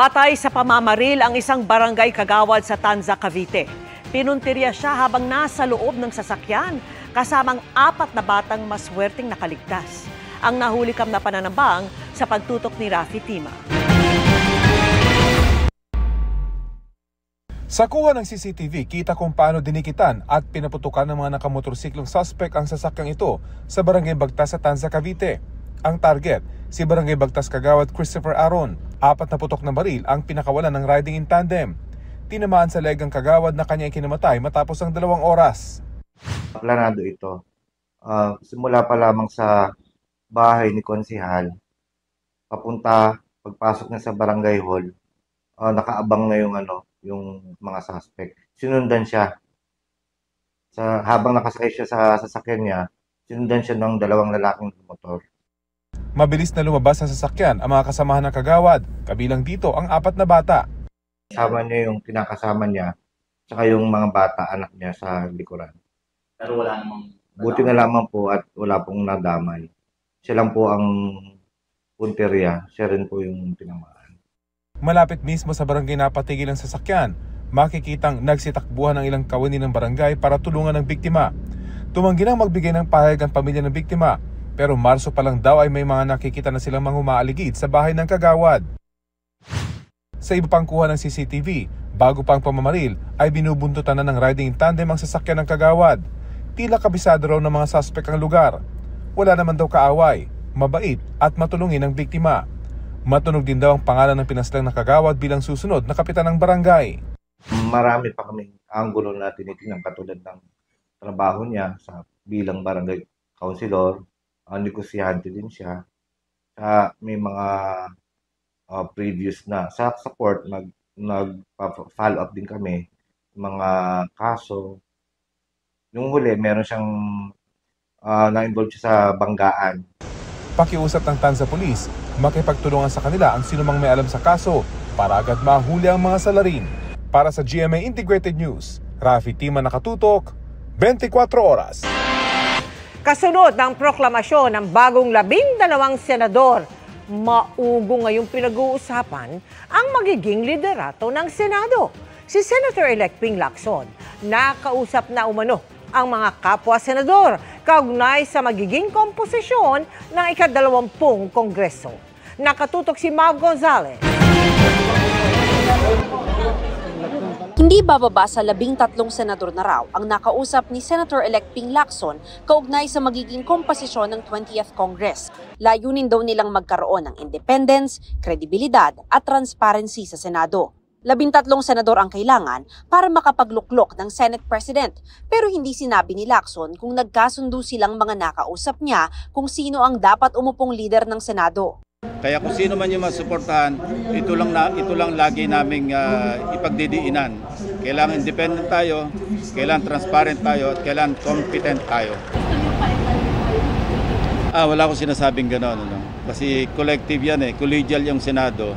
Patay sa pamamaril ang isang barangay kagawad sa Tanza, Cavite. Pinuntirya siya habang nasa loob ng sasakyan, kasamang 4 na batang maswerteng nakaligtas. Ang nahulikam na pananambang sa pagtutok ni Rafi Tima. Sa kuha ng CCTV, kita kung paano dinikitan at pinaputukan ng mga nakamotorsiklong suspect ang sasakyang ito sa Barangay Bagtas sa Tanza, Cavite. Ang target, si Barangay Bagtas Kagawad Christopher Aron. 4 na putok na baril ang pinakawalan ng riding in tandem. Tinamaan sa leg ang kagawad na kanya ikinamatay matapos ang 2 oras. Planado ito. Simula pa lamang sa bahay ni Konsehal, pagpasok niya sa barangay hall, nakaabang na yung mga suspect. Sinundan siya. Habang nakasakay siya sa sasakyan niya, sinundan siya ng 2 lalaking motor. Mabilis na lumabas sa sasakyan ang mga kasamahan ng kagawad, kabilang dito ang 4 na bata. Kasama niya yung kinakasama niya, tsaka yung mga bata, anak niya sa likuran. Pero wala namang... Buti na lamang po at wala pong nadamay. Siya lang po ang punteriya, siya rin po yung tinamaan. Malapit mismo sa barangay napatigil ang sasakyan, makikitang nagsitakbuhan ng ilang kawani ng barangay para tulungan ng biktima. Tumanggi nang magbigay ng pahayag ang pamilya ng biktima, pero Marso pa lang daw ay may mga nakikita na silang mga umaaligid sa bahay ng kagawad. Sa iba pang kuha ng CCTV, bago pa ang pamamaril ay binubuntutan na ng riding in tandem ang sasakyan ng kagawad. Tila kabisado raw ng mga suspect ang lugar. Wala naman daw kaaway, mabait at matulungin ang biktima. Matunog din daw ang pangalan ng pinaslang na kagawad bilang susunod na kapitan ng barangay. Marami pa kaming anggulo na tinitingnan katulad ng trabaho niya sa bilang barangay councilor. Negosyante din siya. May mga previous na sa support, nag-follow up din kami mga kaso. Nung huli, meron siyang na-involve siya sa banggaan. Pakiusap ng Tanza Police, makipagtulungan sa kanila ang sinumang may alam sa kaso para agad mahuli ang mga salarin. Para sa GMA Integrated News, Rafi Tima, nakatutok, 24 oras. Kasunod ng proklamasyon ng bagong 12 senador, maugo ngayong pinag-uusapan ang magiging liderato ng Senado. Si Senator-elect Ping Lacson, nakausap na umano ang mga kapwa-senador kaugnay sa magiging komposisyon ng ika-20 Kongreso. Nakatutok si Mav Gonzalez. Hindi bababa sa 13 senador na raw ang nakausap ni Senator-elect Ping Lacson kaugnay sa magiging komposisyon ng 20th Congress. Layunin daw nilang magkaroon ng independence, kredibilidad at transparency sa Senado. 13 senador ang kailangan para makapagluklok ng Senate President, pero hindi sinabi ni Lacson kung nagkasundo silang mga nakausap niya kung sino ang dapat umupong leader ng Senado. Kaya kung sino man yung masuportahan, ito lang lagi naming ipagdidiinan. Kailangan independent tayo, kailangan transparent tayo, at kailangan competent tayo. Wala akong sinasabing gano'n. Kasi collective yan collegial yung Senado.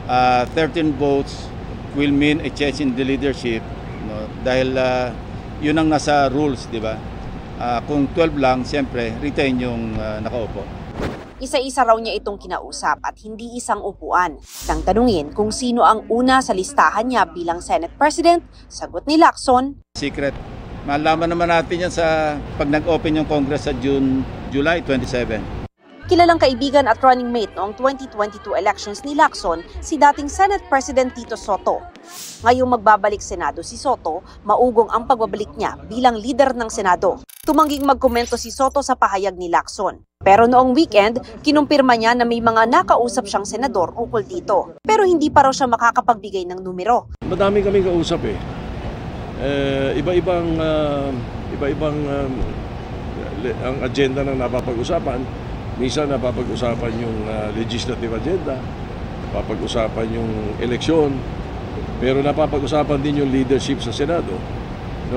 13 votes will mean a change in the leadership. Dahil yun ang nasa rules, di ba? Kung 12 lang, siyempre, retain yung nakaupo. Isa-isa raw niya itong kinausap at hindi isang upuan. Nang tanungin kung sino ang una sa listahan niya bilang Senate President, sagot ni Lacson, secret. Malaman naman natin yan sa pag nag-open yung Congress sa July 27. Kilalang kaibigan at running mate noong 2022 elections ni Lacson, si dating Senate President Tito Soto. Ngayong magbabalik Senado si Soto, maugong ang pagbabalik niya bilang leader ng Senado. Tumangging magkomento si Soto sa pahayag ni Lacson. Pero noong weekend, kinumpirma niya na may mga nakausap siyang senador ukol dito. Pero hindi pa raw siya makakapagbigay ng numero. Madami kaming kausap Iba-ibang ang agenda na napapag-usapan. Minsan napapag-usapan yung legislative agenda, napapag-usapan yung eleksyon, pero napapag-usapan din yung leadership sa Senado.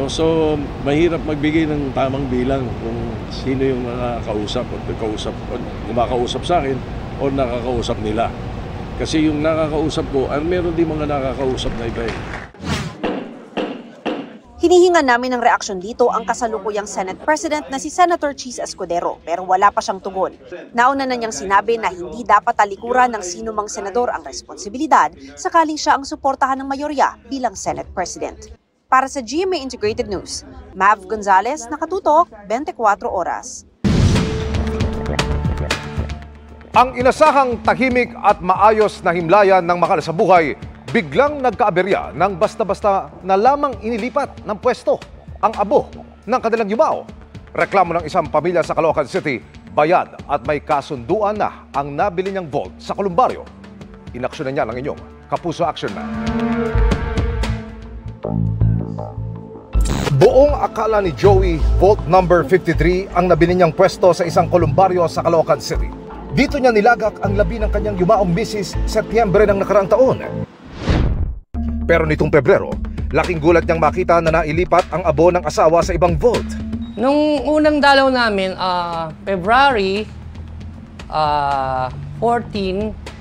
So, mahirap magbigay ng tamang bilang kung sino yung nakakausap o kumakausap sa akin o nakakausap nila. Kasi yung nakakausap ko, meron din mga nakakausap na iba Hinihinga namin ng reaksyon dito ang kasalukuyang Senate President na si Senator Cheese Escudero pero wala pa siyang tugon. Nauna na niyang sinabi na hindi dapat talikuran ng sino mang senador ang responsibilidad sakaling siya ang suportahan ng mayorya bilang Senate President. Para sa GMA Integrated News, Mav Gonzalez, nakatutok, 24 oras. Ang inasahang tahimik at maayos na himlayan ng Mahal sa Buhay biglang nagkaaberya nang basta-basta na lamang inilipat ng pwesto ang abo ng kanilang yumao. Reklamo ng isang pamilya sa Caloocan City, bayad at may kasunduan na ang nabili niyang vault sa Columbario. Inaksyonan niya ng inyong Kapuso Action Man. Buong akala ni Joey, vault number 53 ang nabili niyang pwesto sa isang Columbario sa Caloocan City. Dito niya nilagak ang labi ng kanyang yumaong misis Setyembre ng nakaraang taon. Pero nitong Pebrero, laking gulat niyang makita na nailipat ang abo ng asawa sa ibang vault. Nung unang dalaw namin, February 14,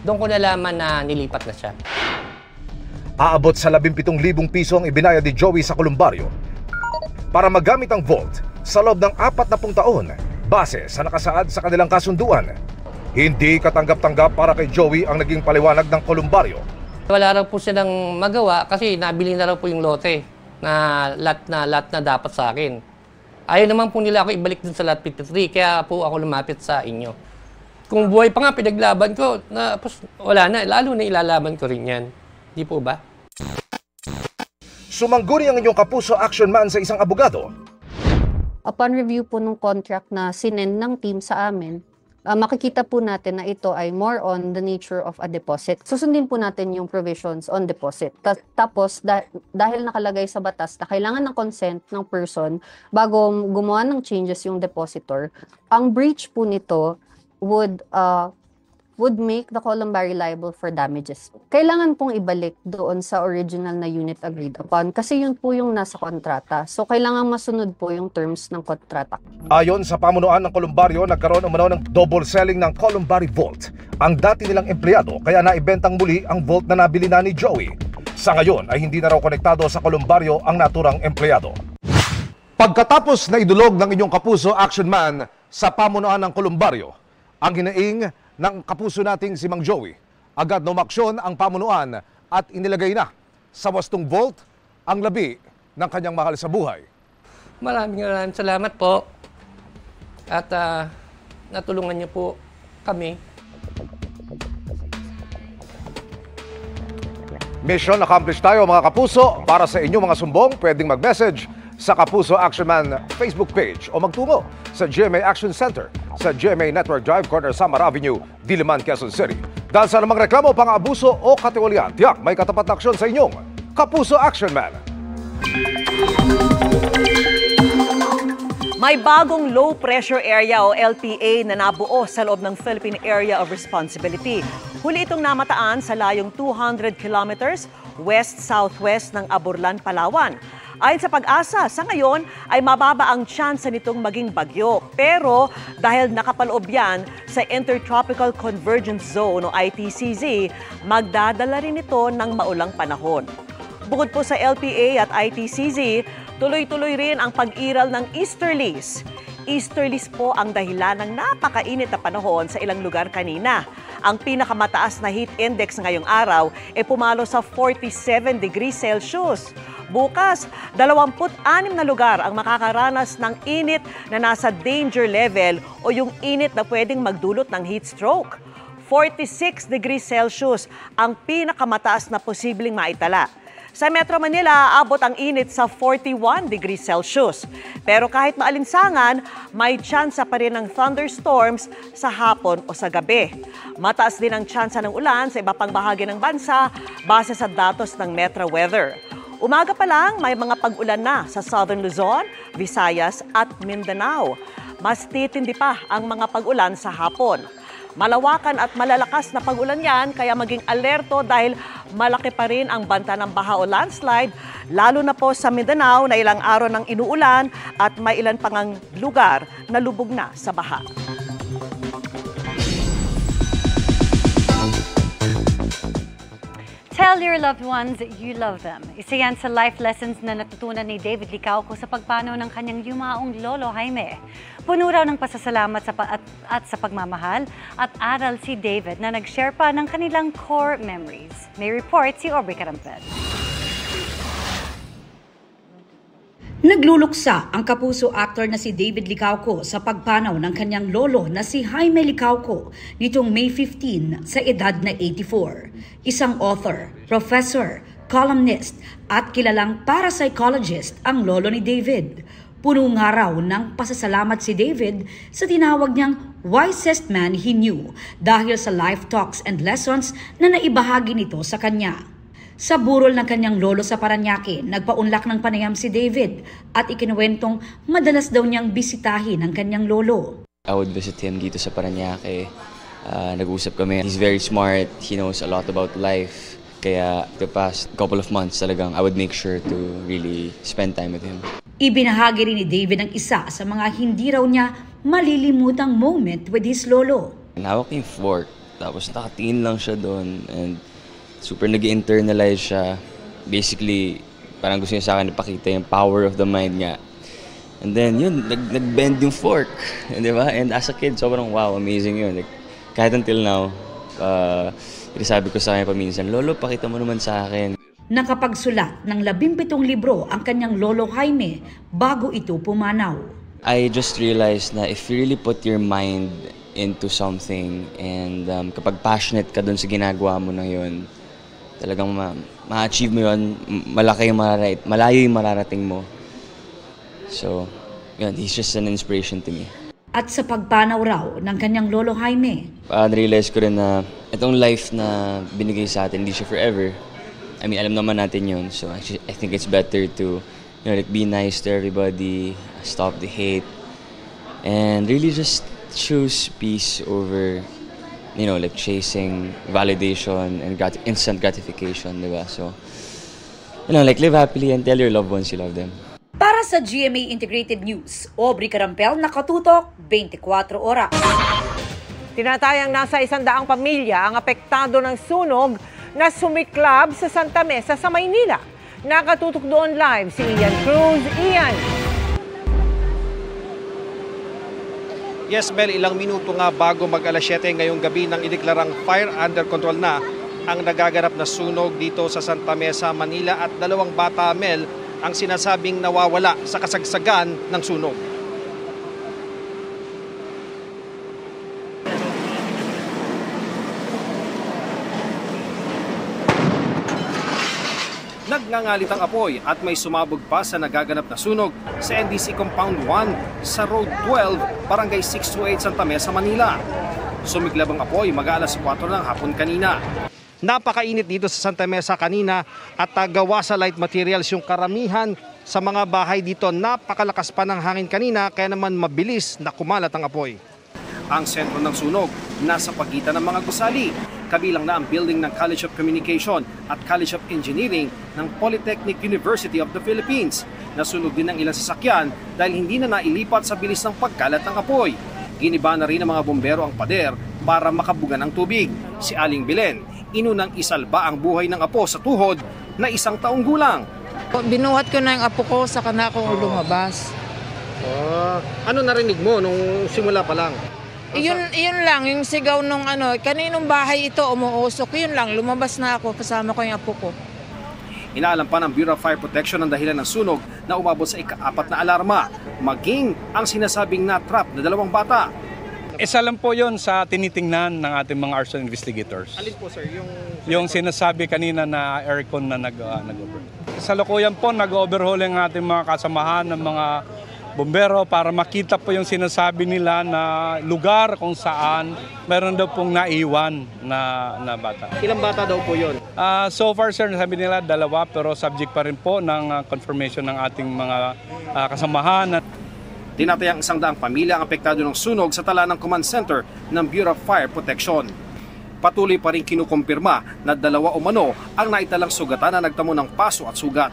doon ko nalaman na nilipat na siya. Aabot sa 17,000 piso ang ibinayad ni Joey sa Columbario para magamit ang vault sa loob ng 40 taon base sa nakasaad sa kanilang kasunduan. Hindi katanggap-tanggap para kay Joey ang naging paliwanag ng Columbario. Wala raw po silang magawa kasi nabili na raw po yung lote na lot na dapat sa akin. Ayaw naman po nila ako ibalik dun sa lot 53 kaya po ako lumapit sa inyo. Kung buhay pa nga pinaglaban ko, wala na, lalo na ilalaban ko rin yan. Di po ba? Sumangguni ang inyong Kapuso Action Man sa isang abogado. Upon review po ng contract na sinend ng team sa amin, makikita po natin na ito ay more on the nature of a deposit. Susundin po natin yung provisions on deposit. Tapos, dahil nakalagay sa batas na kailangan ng consent ng person bago gumawa ng changes yung depositor, ang breach po nito would make the Columbari liable for damages. Kailangan pong ibalik doon sa original na unit agreed upon kasi yun po yung nasa kontrata. So, kailangan masunod po yung terms ng kontrata. Ayon sa pamunuan ng Columbario, nagkaroon umano ng double selling ng Columbari Vault. Ang dati nilang empleyado kaya naibentang muli ang vault na nabili na ni Joey. Sa ngayon ay hindi na raw konektado sa Columbario ang naturang empleyado. Pagkatapos na idulog ng inyong Kapuso Action Man sa pamunuan ng Columbario, ang hinaing ng kapuso nating si Mang Joey, agad na umaksyon ang pamunuan at inilagay na sa wastong vault ang labi ng kanyang mahal sa buhay. Maraming salamat po at natulungan niyo po kami. Mission accomplished tayo mga kapuso. Para sa inyong mga sumbong, pwedeng mag-message sa Kapuso Action Man Facebook page o magtungo sa GMA Action Center sa GMA Network Drive, corner Samar Avenue, Diliman, Quezon City. Dahil sa namang reklamo, pang-abuso o katiwalian, tiyak may katapat na aksyon sa inyong Kapuso Action Man. May bagong low pressure area o LPA na nabuo sa loob ng Philippine Area of Responsibility. Huli itong namataan sa layong 200 kilometers west-southwest ng Aburlan, Palawan. Ayon sa Pag-asa, sa ngayon ay mababa ang tsansa nitong maging bagyo. Pero dahil nakapaloob yan sa Intertropical Convergence Zone o ITCZ, magdadala rin ito ng maulang panahon. Bukod po sa LPA at ITCZ, tuloy-tuloy rin ang pag-iral ng easterlies. Easterlies po ang dahilan ng napakainit na panahon sa ilang lugar kanina. Ang pinakamataas na heat index ngayong araw ay pumalo sa 47 degrees Celsius. Bukas, 26 na lugar ang makakaranas ng init na nasa danger level o yung init na pwedeng magdulot ng heat stroke. 46 degrees Celsius ang pinakamataas na posibleng maitala. Sa Metro Manila, abot ang init sa 41 degrees Celsius. Pero kahit maalinsangan, may tsansa pa rin ng thunderstorms sa hapon o sa gabi. Mataas din ang tsansa ng ulan sa iba pang bahagi ng bansa base sa datos ng Metro Weather. Umaga pa lang, may mga pag-ulan na sa Southern Luzon, Visayas at Mindanao. Mas titindi pa ang mga pag-ulan sa hapon. Malawakan at malalakas na pag-ulan yan, kaya maging alerto dahil malaki pa rin ang banta ng baha o landslide, lalo na po sa Mindanao na ilang araw ng inuulan at may ilan pang lugar na lubog na sa baha. Tell your loved ones you love them. Isa yan sa life lessons na natutunan ni David Licauco sa pagpanaw ng kanyang yumaong lolo Jaime. Puno raw ng pasasalamat at sa pagmamahal at aral si David na nag-share pa ng kanilang core memories. May report si Aubrey Carampel. Nagluluksa ang kapuso actor na si David Licauco sa pagpanaw ng kanyang lolo na si Jaime Licauco nitong May 15 sa edad na 84. Isang author, professor, columnist at kilalang parapsychologist ang lolo ni David. Puno nga raw ng pasasalamat si David sa tinawag niyang wisest man he knew dahil sa life talks and lessons na naibahagi nito sa kanya. Sa burol ng kanyang lolo sa Parañaque, nagpaunlak ng panayam si David at ikinuwentong madalas daw niyang bisitahin ang kanyang lolo. I would visit him dito sa Parañaque. Nag-usap kami. He's very smart. He knows a lot about life. Kaya the past couple of months talagang I would make sure to really spend time with him. Ibinahagi rin ni David ang isa sa mga hindi raw niya malilimutang moment with his lolo. Hawak yung fork. Tapos nakatingin lang siya doon and super nag-internalize siya. Basically, parang gusto niya sa akin ipakita yung power of the mind niya. And then, yun, nag-bend yung fork. Di ba? And as a kid, sobrang wow, amazing yun. Like, kahit until now, sabi ko sa kanya paminsan, Lolo, pakita mo naman sa akin. Nakapagsulat ng 17 libro ang kanyang lolo Jaime bago ito pumanaw. I just realized na if you really put your mind into something and kapag passionate ka dun sa ginagawa mo na yun, talagang ma-achieve mo yun, malayo yung mararating mo. So, yun, he's just an inspiration to me. At sa pagpanaw raw ng kanyang lolo Jaime, na-realize ko rin na itong life na binigay sa atin, hindi siya forever. I mean, alam naman natin yun. So, actually, I think it's better to, be nice to everybody, stop the hate, and really just choose peace over chasing validation and instant gratification, diba? So, live happily and tell your loved ones you love them. Para sa GMA Integrated News, Aubrey Carampel, nakatutok 24 oras. Tinatayang nasa 100 pamilya ang apektado ng sunog na sumiklab sa Santa Mesa sa Maynila. Nakatutok doon live si Ian Cruz. Ian! Yes, Mel, ilang minuto nga bago mag-alas 7 ngayong gabi nang ideklarang fire under control na ang nagaganap na sunog dito sa Santa Mesa, Manila at 2 bata, Mel, ang sinasabing nawawala sa kasagsagan ng sunog. Nagngangalit ang apoy at may sumabog pa sa nagaganap na sunog sa NDC Compound 1 sa Road 12, Barangay 628, Santa Mesa, Manila. Sumiklab ang apoy mag-alas 4 ng hapon kanina. Napakainit dito sa Santa Mesa kanina at gawa sa light materials yung karamihan sa mga bahay dito. Napakalakas pa ng hangin kanina kaya naman mabilis na kumalat ang apoy. Ang sentro ng sunog nasa pagitan ng mga gusali. Kabilang na ang building ng College of Communication at College of Engineering ng Polytechnic University of the Philippines. Nasunog din ng ilang sasakyan dahil hindi na nailipat sa bilis ng pagkalat ng apoy. Giniba na rin ng mga bombero ang pader para makabugan ng tubig. Si Aling Belen, inunang isalba ang buhay ng apo sa tuhod na 1 taong gulang. Binuhat ko na yung apo ko sa kana kong lumabas. Ano narinig mo nung simula pa lang? Yun lang, yung sigaw nung kaninong bahay ito umuusok, yun lang, lumabas na ako, kasama ko yung apo ko. Inaalam pa ng Bureau of Fire Protection ang dahilan ng sunog na umabot sa ika-4 na alarma, maging ang sinasabing na-trap na 2 bata. Isa lang po yun sa tinitingnan ng ating mga arson investigators. Alin po sir? Yung sinasabi kanina na aircon na nag-over. Sa lukuyan po, nag-overhauling ang ating mga kasamahan ng mga bombero para makita po yung sinasabi nila na lugar kung saan meron daw pong naiwan na bata. Ilang bata daw po yun? So far sir, sabi nila 2 pero subject pa rin po ng confirmation ng ating mga kasamahan. Tinatayang 100 pamilya ang apektado ng sunog sa tala ng command center ng Bureau of Fire Protection. Patuloy pa rin kinukumpirma na 2 umano ang naitalang sugatan na nagtamo ng paso at sugat.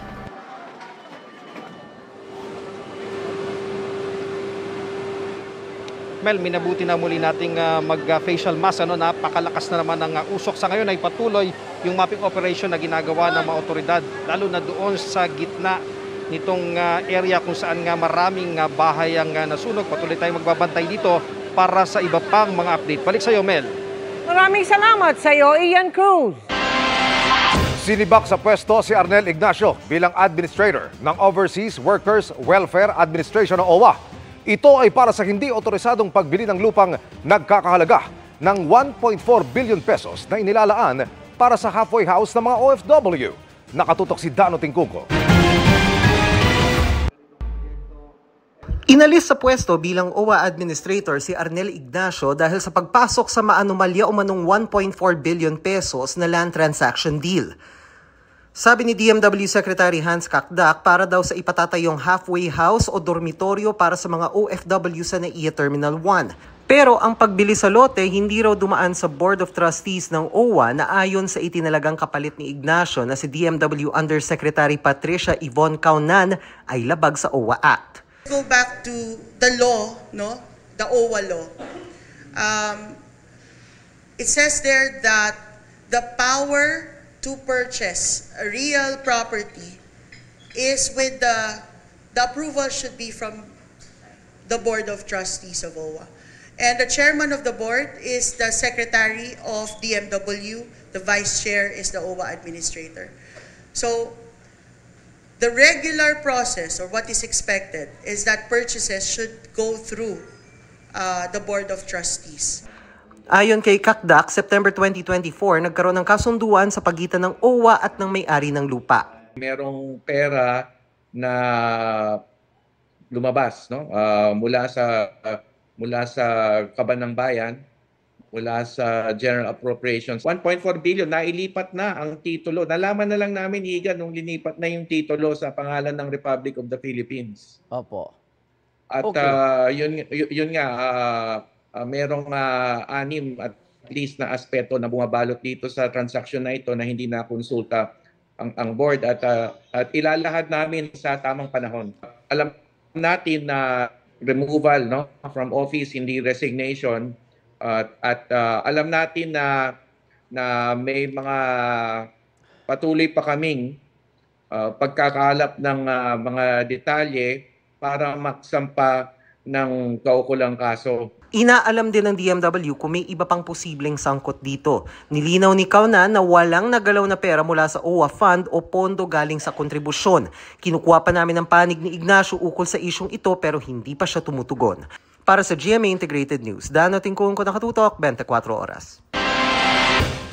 Mel, minabuti na muli nating mag-facial mask. Napakalakas na naman ang usok. Sa ngayon ay patuloy yung mapping operation na ginagawa ng mga otoridad, lalo na doon sa gitna nitong area kung saan nga maraming bahay ang nasunog. Patuloy tayong magbabantay dito para sa iba pang mga update. Balik sa iyo, Mel. Maraming salamat sa iyo, Ian Cruz. Sinibak sa pwesto si Arnel Ignacio bilang Administrator ng Overseas Workers Welfare Administration o OWA. Ito ay para sa hindi otorisadong pagbili ng lupang nagkakahalaga ng 1.4 billion pesos na inilalaan para sa halfway house ng mga OFW. Nakatutok si Dano Tingkugo. Inalis sa pwesto bilang OWA Administrator si Arnel Ignacio dahil sa pagpasok sa maanomalya umanong 1.4 billion pesos na land transaction deal. Sabi ni DMW Secretary Hans Kakdak, para daw sa ipatatayong halfway house o dormitoryo para sa mga OFW sa NAIA Terminal 1. Pero ang pagbili sa lote hindi raw dumaan sa Board of Trustees ng OWA na ayon sa itinalagang kapalit ni Ignacio na si DMW Undersecretary Patricia Yvonne Caunan ay labag sa OWA Act. Go back to the law, no? The OWA law. It says there that the power to purchase a real property is with the approval should be from the Board of Trustees of OWA. And the chairman of the board is the secretary of DMW. The vice chair is the OWA administrator. So the regular process, or what is expected, is that purchases should go through the Board of Trustees. Ayon kay Kakdak, September 2024, nagkaroon ng kasunduan sa pagitan ng OWA at ng may-ari ng lupa. Merong pera na lumabas, no? Mula sa Kaban ng Bayan, mula sa General Appropriations. 1.4 billion, nailipat na ang titulo. Nalaman na lang namin, Igan, nung linipat na yung titulo sa pangalan ng Republic of the Philippines. Opo. At Okay. yun nga, merong anim at least na aspeto na bumabalot dito sa transaction na ito na hindi na konsulta ang board at ilalahad namin sa tamang panahon. Alam natin na removal, no, from office, hindi resignation, at alam natin na may mga patuloy pa kaming pagkakalap ng mga detalye para magsampa ng kaukulang kaso. Inaalam din ng DMW kung may iba pang posibleng sangkot dito. Nilinaw ni Caunan na walang nagalaw na pera mula sa OWA Fund o pondo galing sa kontribusyon. Kinukuha pa namin ang panig ni Ignacio ukol sa isyong ito pero hindi pa siya tumutugon. Para sa GMA Integrated News, Dano Tingkugo, Nakatutok, 24 Oras.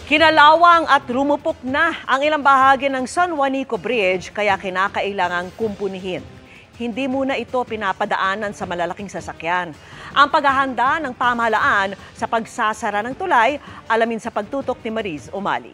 Kinalawang at rumupok na ang ilang bahagi ng San Juanico Bridge kaya kinakailangang kumpunihin. Hindi muna ito pinapadaanan sa malalaking sasakyan. Ang paghahanda ng pamahalaan sa pagsasara ng tulay, alamin sa pagtutok ni Mariz Umali.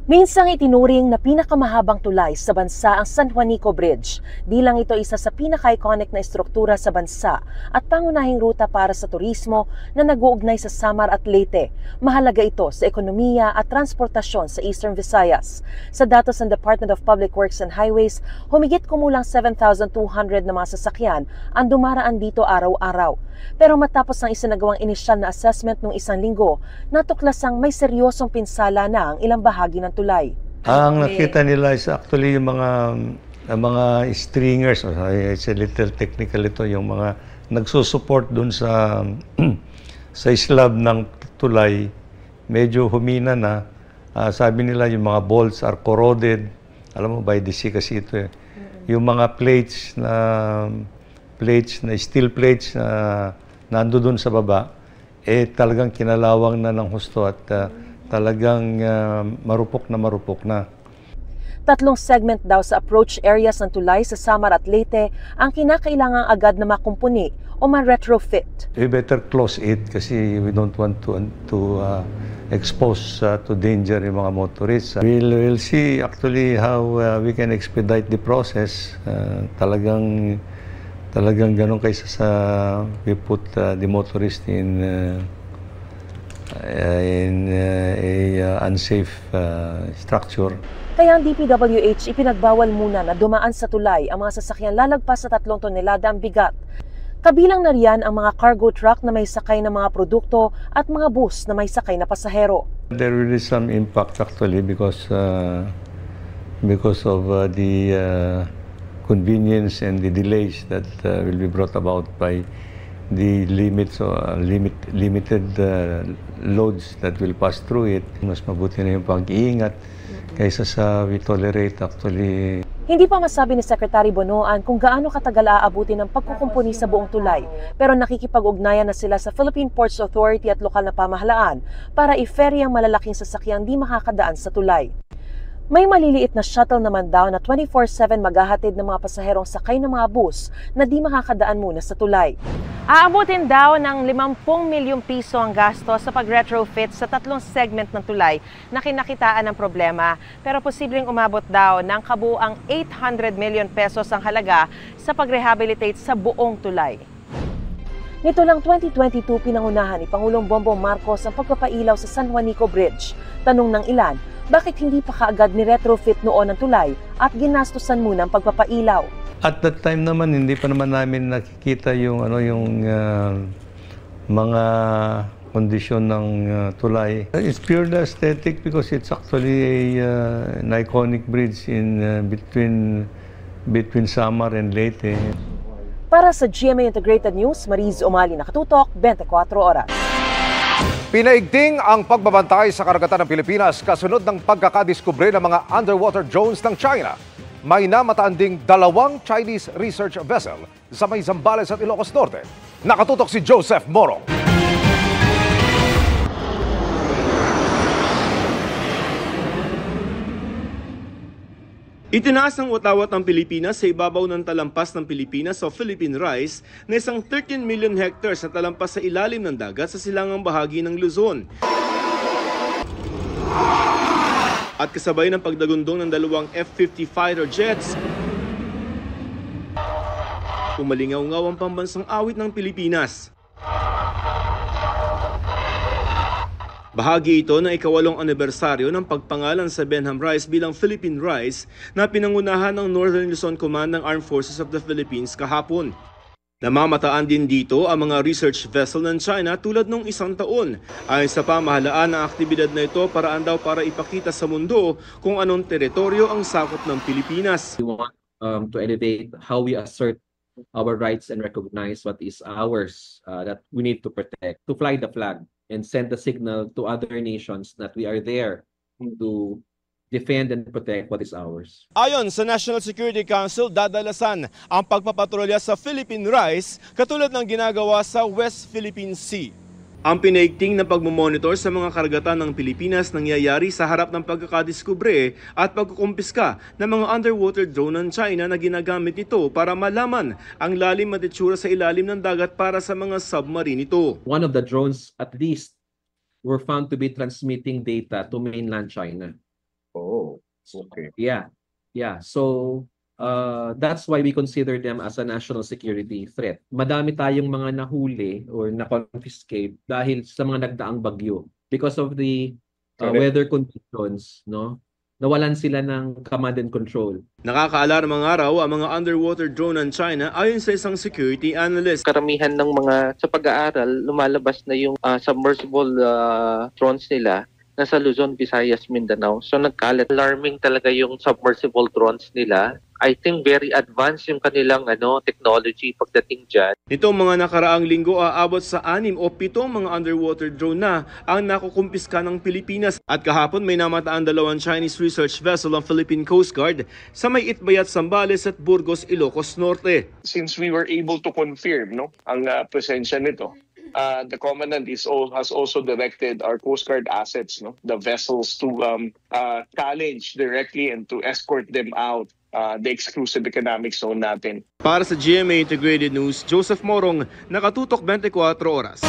Minsang itinuring na pinakamahabang tulay sa bansa ang San Juanico Bridge. Di lang ito isa sa pinaka-iconic na estruktura sa bansa at pangunahing ruta para sa turismo na nag-uugnay sa Samar at Leyte. Mahalaga ito sa ekonomiya at transportasyon sa Eastern Visayas. Sa datos ng Department of Public Works and Highways, humigit kumulang 7,200 na mga sasakyan ang dumaraan dito araw-araw. Pero matapos ng isinagawang inisyal na assessment noong isang linggo, natuklasang may seryosong pinsala na ang ilang bahagi ng tulay. Ang nakita nila is actually yung mga stringers, it's a little technical ito, yung mga nagsusupport dun sa slab ng tulay, medyo humina na. Sabi nila yung mga bolts are corroded, alam mo by the sea kasi ito eh. Yung mga steel plates na nando dun sa baba, talagang kinalawang na ng husto at talagang marupok na. 3 segment daw sa approach areas ng tulay sa Samar at Leyte ang kinakailangang agad na makumpuni o ma-retrofit. We better close it kasi we don't want to expose to danger yung mga motorists. We'll see actually how we can expedite the process. Talagang ganun kaysa sa we put the motorist in a unsafe structure. Kaya ang DPWH ipinagbawal muna na dumaan sa tulay ang mga sasakyang lalagpas sa 3 tonelada ang bigat. Kabilang na riyan ang mga cargo truck na may sakay ng mga produkto at mga bus na may sakay na pasahero. There will be some impact actually because of the convenience and the delays that will be brought about by the limited loads that will pass through it. Mas mabuti na yung pag-iingat kaysa sa we tolerate actually. Hindi pa masabi ni Secretary Bonoan kung gaano katagal aabutin ang pagkukumpuni sa buong tulay, pero nakikipag-ugnayan na sila sa Philippine Ports Authority at lokal na pamahalaan para i-ferry ang malalaking sasakyang di makakadaan sa tulay. May maliliit na shuttle naman daw na 24/7 maghahatid ng mga pasaherong sakay ng mga bus na di makakadaan muna sa tulay. Aabutin daw ng 50 milyong piso ang gasto sa pag-retrofit sa 3 segment ng tulay na kinakitaan ng problema, pero posibleng umabot daw ng kabuuang 800 million pesos ang halaga sa pag-rehabilitate sa buong tulay. Nito lang 2022 pinangunahan ni Pangulong Bongbong Marcos ang pagpapailaw sa San Juanico Bridge. Tanong ng ilan, bakit hindi pa kaagad ni retrofit noon ang tulay at ginastusan muna ang pagpapailaw? At that time naman, hindi pa naman namin nakikita yung mga kondisyon ng tulay. It's purely aesthetic because it's actually an iconic bridge in between Samar and Leyte. Para sa GMA Integrated News, Mariz Umali, nakatutok, 24 oras. Pinaigting ang pagbabantay sa karagatan ng Pilipinas kasunod ng pagkakadiskubre ng mga underwater drones ng China. May namataan ding 2 Chinese research vessel sa may Zambales at Ilocos Norte. Nakatutok si Joseph Morong. Itinaas ng watawat ng Pilipinas sa ibabaw ng talampas ng Pilipinas o Philippine Rise na isang 13 million hectares na talampas sa ilalim ng dagat sa silangang bahagi ng Luzon. At kasabay ng pagdagundong ng 2 F-50 fighter jets, umalingaw-ngaw ang pambansang awit ng Pilipinas. Bahagi ito ng ika-8 anibersaryo ng pagpangalan sa Benham Rise bilang Philippine Rise na pinangunahan ng Northern Luzon Command ng Armed Forces of the Philippines kahapon. Namamataan din dito ang mga research vessel ng China tulad nung 1 taon. Ayon sa pamahalaan, ang aktibidad na ito paraan daw para ipakita sa mundo kung anong teritoryo ang sakop ng Pilipinas. We want to elevate how we assert our rights and recognize what is ours that we need to protect, to fly the flag and send the signal to other nations that we are there to defend and protect what is ours. Ayon sa National Security Council, dadalasan ang pagpapatrolya sa Philippine Rise katulad ng ginagawa sa West Philippine Sea. Ang pinaigting na pagmomonitor sa mga karagatan ng Pilipinas nangyayari sa harap ng pagkakadiskubre at pagkukumpiska ng mga underwater drone ng China na ginagamit nito para malaman ang lalim at itsura sa ilalim ng dagat para sa mga submarine nito. One of the drones at least were found to be transmitting data to mainland China. Oh, okay. Yeah. So that's why we consider them as a national security threat. Madami tayong mga nahuli or na-confiscate dahil sa mga nagdaang bagyo. Because of the weather conditions, no? Nawalan sila ng command and control. Nakakaalarmang araw ang mga underwater drone ng China ayon sa isang security analyst. Karamihan ng mga sa pag-aaral, lumalabas na yung submersible drones nila nasa Luzon, Visayas, Mindanao. So nagkalat. Alarming talaga yung submersible drones nila. I think very advanced yung kanilang technology pagdating dyan. Itong mga nakaraang linggo aabot sa 6 o 7 mga underwater drone na ang nakukumpiska ng Pilipinas. At kahapon may namataan 2 Chinese research vessel ng Philippine Coast Guard sa may Itbayat, Zambales at Burgos, Ilocos Norte. Since we were able to confirm ang presensya nito, the commandant has also directed our Coast Guard assets, the vessels, to challenge directly and to escort them out the exclusive economic zone natin. Para sa GMA Integrated News, Joseph Morong, nakatutok 24 oras.